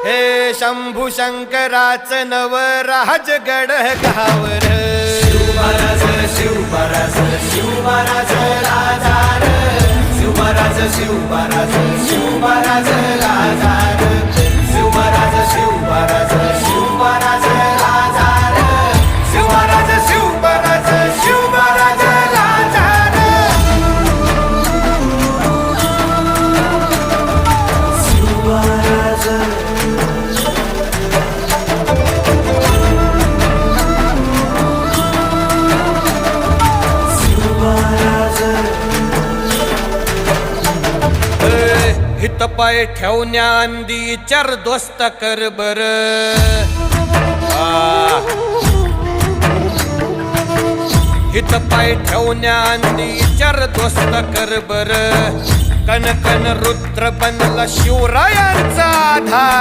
हे शंभू शंकराचं नवराज गड गावर शिवमहाराज शिवमहाराज शिवमहाराज राजार शिवमहाराज शिवमहाराज शिवमहाराज राजार शिवमहाराज शिवमहाराज शिवमहाराज राजार शिवमहाराज शिवमहाराज शिवमहाराज राजार शिवमहाराज हित पाय ठेवण्याआंदी चार दोस्त कर बर हित पाय ठेवण्याआंदी चार दोस्त कर बर कन कन रुद्र बनला शिवरायांचा आधार